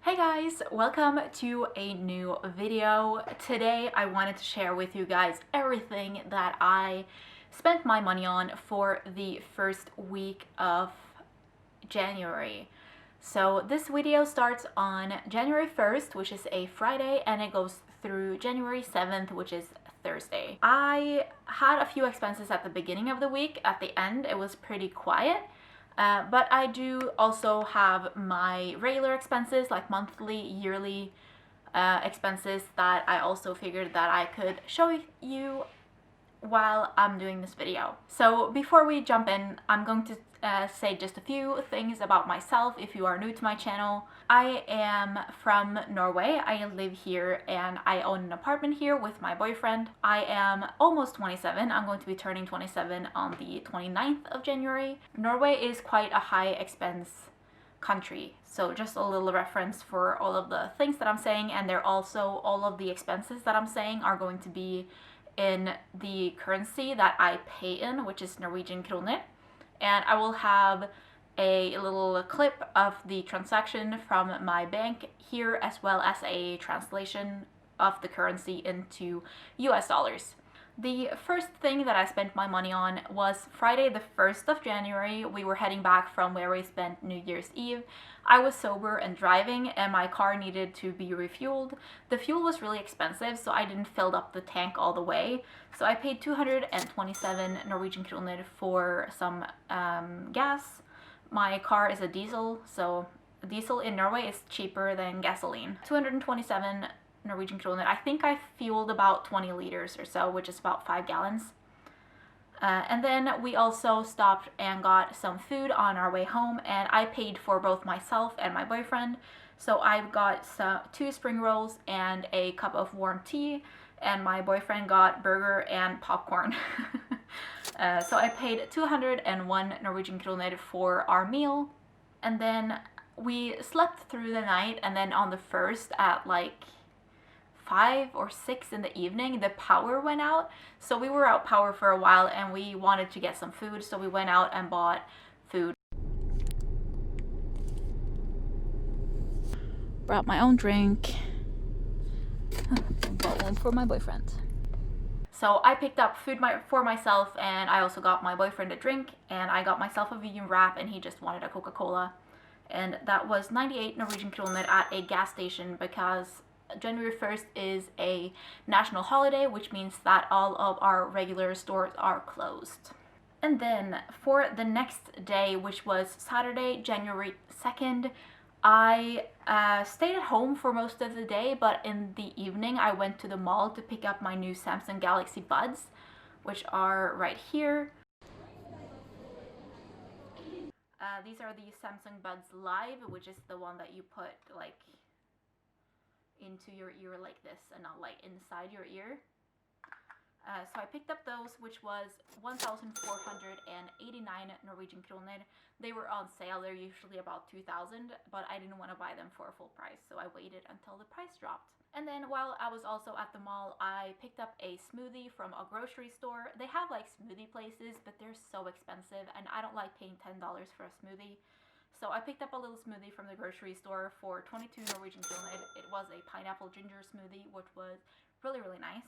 Hey guys, welcome to a new video. Today I wanted to share with you guys everything that I spent my money on for the first week of January. So this video starts on January 1st, which is a Friday, and it goes through January 7th, which is Thursday. I had a few expenses at the beginning of the week. At the end, it was pretty quiet. But I do also have my regular expenses, like monthly, yearly expenses that I also figured that I could show you while I'm doing this video. So before we jump in, I'm going to say just a few things about myself if you are new to my channel. I am from Norway. I live here and I own an apartment here with my boyfriend. I am almost 27. I'm going to be turning 27 on the 29th of January. Norway is quite a high expense country, so just a little reference for all of the things that I'm saying, and they're also all of the expenses that I'm saying are going to be in the currency that I pay in, which is Norwegian kroner. And I will have a little clip of the transaction from my bank here, as well as a translation of the currency into US dollars. The first thing that I spent my money on was Friday the 1st of January. We were heading back from where we spent New Year's Eve. I was sober and driving, and my car needed to be refueled. The fuel was really expensive, so I didn't fill up the tank all the way. So I paid 227 Norwegian kroner for some gas. My car is a diesel, so diesel in Norway is cheaper than gasoline. 227 Norwegian kroner. I think I fueled about 20 liters or so, which is about 5 gallons. And then we also stopped and got some food on our way home, and I paid for both myself and my boyfriend. So I got 2 spring rolls and a cup of warm tea, and my boyfriend got burger and popcorn. So I paid 201 Norwegian kroner for our meal, and then we slept through the night, and then on the 1st at like 5 or 6 in the evening, the power went out. So we were out power for a while and we wanted to get some food, so we went out and bought food. Brought my own drink. Bought one for my boyfriend. So I picked up food for myself, and I also got my boyfriend a drink, and I got myself a vegan wrap, and he just wanted a Coca-Cola. And that was 98 Norwegian kroner at a gas station, because January 1st is a national holiday, which means that all of our regular stores are closed. And then for the next day, which was Saturday, January 2nd, I stayed at home for most of the day, but in the evening I went to the mall to pick up my new Samsung Galaxy Buds, which are right here. These are the Samsung Buds Live, which is the one that you put like into your ear like this and not like inside your ear. So I picked up those, which was 1,489 Norwegian kroner. They were on sale. They're usually about 2,000, but I didn't want to buy them for full price, so I waited until the price dropped. And then while I was also at the mall, I picked up a smoothie from a grocery store. They have like smoothie places, but they're so expensive, and I don't like paying $10 for a smoothie. So I picked up a little smoothie from the grocery store for 22 Norwegian kroner. It was a pineapple ginger smoothie, which was really, really nice.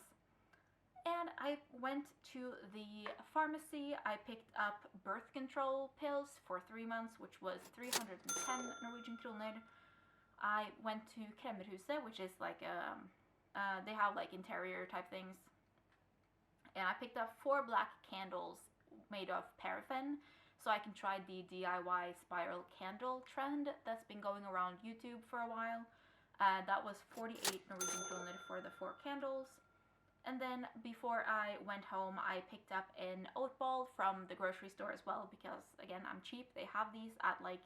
And I went to the pharmacy. I picked up birth control pills for 3 months, which was 310 Norwegian kroner. I went to Kremmerhuset, which is like they have like interior type things. And I picked up 4 black candles made of paraffin, so I can try the DIY spiral candle trend that's been going around YouTube for a while. That was 48 Norwegian kroner for the 4 candles. And then before I went home, I picked up an oat ball from the grocery store as well, because again, I'm cheap. They have these at like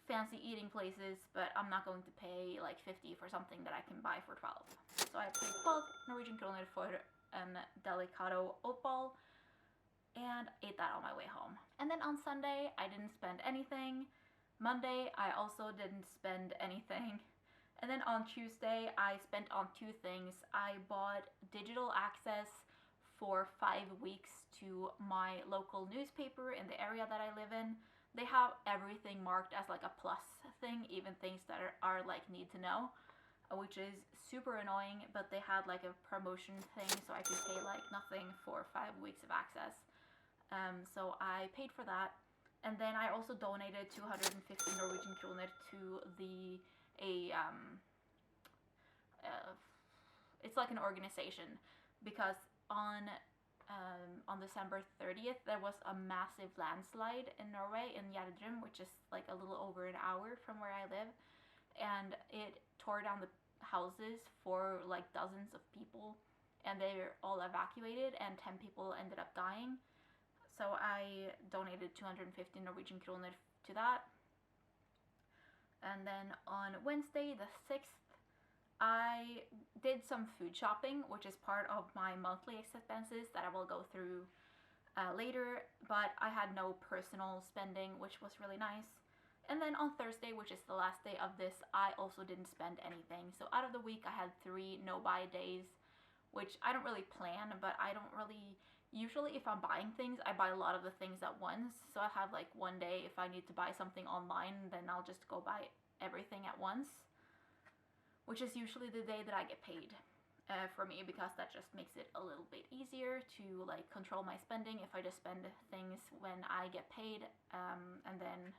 fancy eating places, but I'm not going to pay like 50 for something that I can buy for 12. So I paid 12 Norwegian kroner for an delicado oat ball, and ate that on my way home. And then on Sunday, I didn't spend anything. Monday, I also didn't spend anything. And then on Tuesday, I spent on 2 things. I bought digital access for 5 weeks to my local newspaper in the area that I live in. they have everything marked as like a plus thing, even things that are like need to know, which is super annoying. But they had like a promotion thing, so I could pay like nothing for 5 weeks of access. So I paid for that, and then I also donated 250 Norwegian kroner to it's like an organization, because on December 30th there was a massive landslide in Norway, in Gjerdrum, which is like a little over an hour from where I live, and it tore down the houses for like dozens of people, and they were all evacuated, and 10 people ended up dying. So I donated 250 Norwegian kroner to that. And then on Wednesday the 6th, I did some food shopping, which is part of my monthly expenses that I will go through later, but I had no personal spending, which was really nice. And then on Thursday, which is the last day of this, I also didn't spend anything. So out of the week, I had 3 no-buy days, which I don't really plan, but I don't really... Usually if I'm buying things, I buy a lot of the things at once. So I have like one day, if I need to buy something online, then I'll just go buy everything at once, which is usually the day that I get paid for me, because that just makes it a little bit easier to like control my spending if I just spend things when I get paid. And then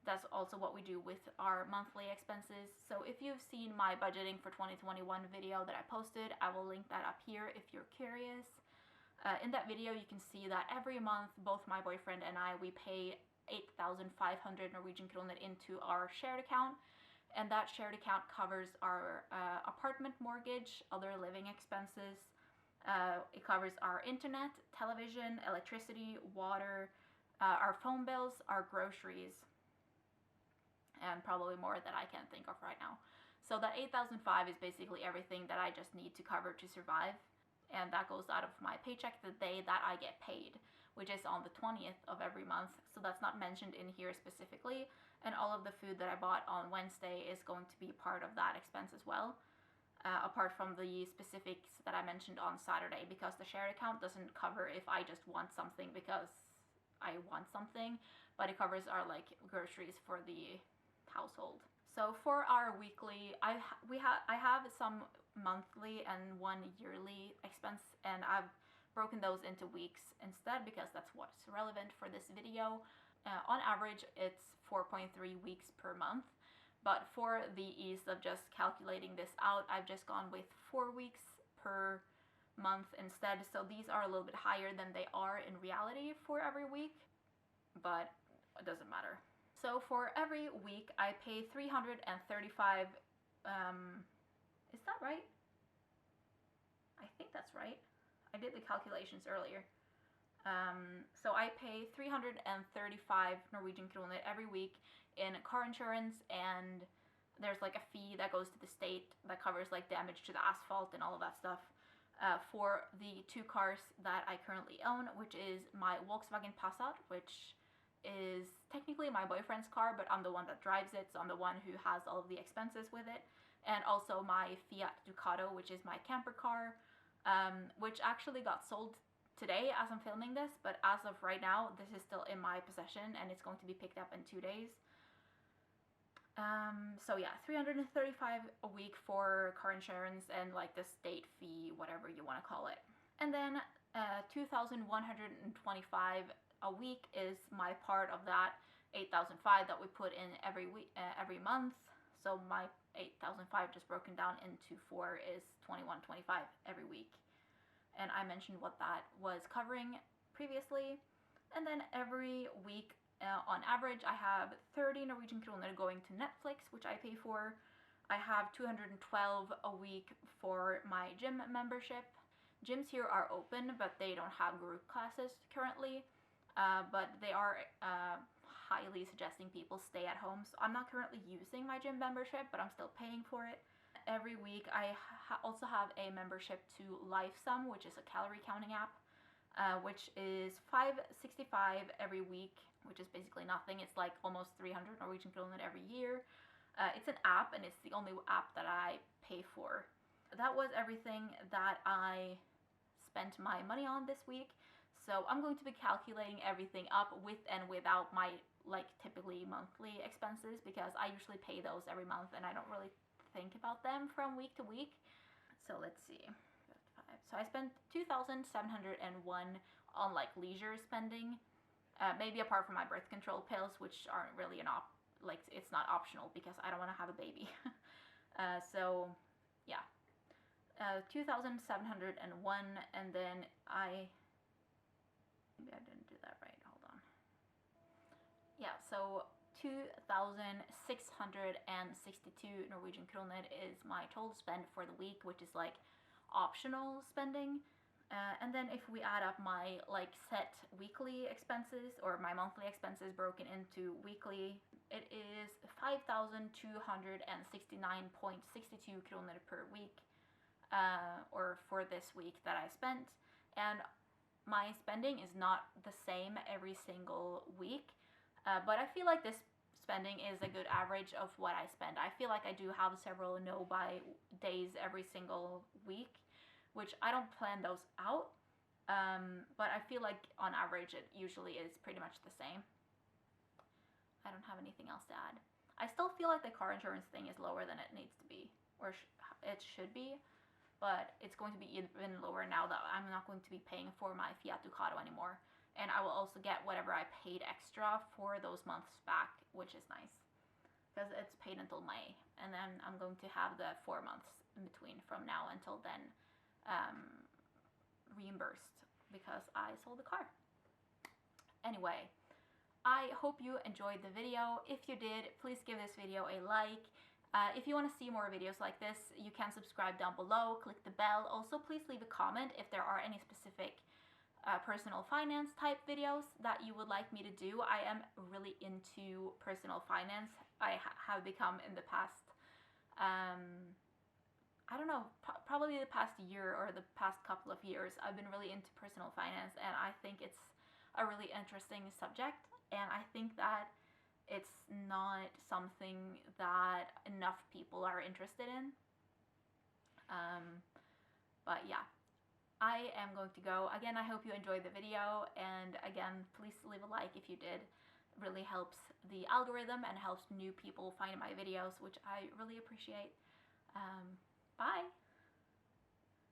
that's also what we do with our monthly expenses. So if you've seen my budgeting for 2021 video that I posted, I will link that up here if you're curious. In that video, you can see that every month, both my boyfriend and I, we pay 8,500 Norwegian kroner into our shared account. And that shared account covers our apartment mortgage, other living expenses. It covers our internet, television, electricity, water, our phone bills, our groceries, and probably more that I can't think of right now. So that 8,500 is basically everything that I just need to cover to survive. And that goes out of my paycheck the day that I get paid, which is on the 20th of every month. So that's not mentioned in here specifically. And all of the food that I bought on Wednesday is going to be part of that expense as well, apart from the specifics that I mentioned on Saturday, because the shared account doesn't cover if I just want something because I want something, but it covers our like groceries for the household. So for our weekly, I have some monthly and one yearly expense, and I've broken those into weeks instead, because that's what's relevant for this video. On average, it's 4.3 weeks per month, but for the ease of just calculating this out, I've just gone with 4 weeks per month instead. So these are a little bit higher than they are in reality for every week, but it doesn't matter. So for every week, I pay 335, is that right? I think that's right. I did the calculations earlier. So I pay 335 Norwegian kroner every week in car insurance, and there's like a fee that goes to the state that covers like damage to the asphalt and all of that stuff. For the 2 cars that I currently own, which is my Volkswagen Passat, which is technically my boyfriend's car, but I'm the one that drives it, so I'm the one who has all of the expenses with it. And also my Fiat Ducato, which is my camper car, which actually got sold today as I'm filming this, but as of right now, this is still in my possession, and it's going to be picked up in 2 days. So yeah, 335 a week for car insurance and like the state fee, whatever you want to call it. And then 2,125 a week is my part of that 8,500 that we put in every week, every month. So my 8,500 just broken down into 4 is 2,125 every week. And I mentioned what that was covering previously. And then every week, on average, I have 30 Norwegian kroner going to Netflix, which I pay for. I have 212 a week for my gym membership. Gyms here are open, but they don't have group classes currently. But they are highly suggesting people stay at home. So I'm not currently using my gym membership, but I'm still paying for it. Every week I also have a membership to LifeSum, which is a calorie counting app, which is 565 every week, which is basically nothing. It's like almost 300 Norwegian kroner every year. It's an app, and it's the only app that I pay for. That was everything that I spent my money on this week. So I'm going to be calculating everything up with and without my like typically monthly expenses, because I usually pay those every month and I don't really think about them from week to week. So let's see. So I spent 2,701 on like leisure spending, maybe apart from my birth control pills, which aren't really like it's not optional because I don't want to have a baby. So yeah, 2,701, and then maybe I didn't do that right. Hold on. Yeah, so 2,662 Norwegian kroner is my total spend for the week, which is like optional spending. And then if we add up my like set weekly expenses or my monthly expenses broken into weekly, it is 5,269.62 kroner per week, or for this week that I spent. And my spending is not the same every single week, but I feel like this spending is a good average of what I spend. I feel like I do have several no-buy days every single week, which I don't plan those out, but I feel like on average it usually is pretty much the same. I don't have anything else to add. I still feel like the car insurance thing is lower than it needs to be, or it should be, but it's going to be even lower now that I'm not going to be paying for my Fiat Ducato anymore. And I will also get whatever I paid extra for those months back, which is nice, because it's paid until May, and then I'm going to have the 4 months in between from now until then reimbursed because I sold the car. Anyway, I hope you enjoyed the video. If you did, please give this video a like. If you want to see more videos like this, you can subscribe down below, click the bell. Also, please leave a comment if there are any specific personal finance type videos that you would like me to do. I am really into personal finance. I have become in the past, I don't know, probably the past year or the past couple of years, I've been really into personal finance, and I think it's a really interesting subject, and I think that it's not something that enough people are interested in. But yeah, I am going to go. Again, I hope you enjoyed the video, and again, please leave a like if you did. It really helps the algorithm and helps new people find my videos, which I really appreciate. Bye!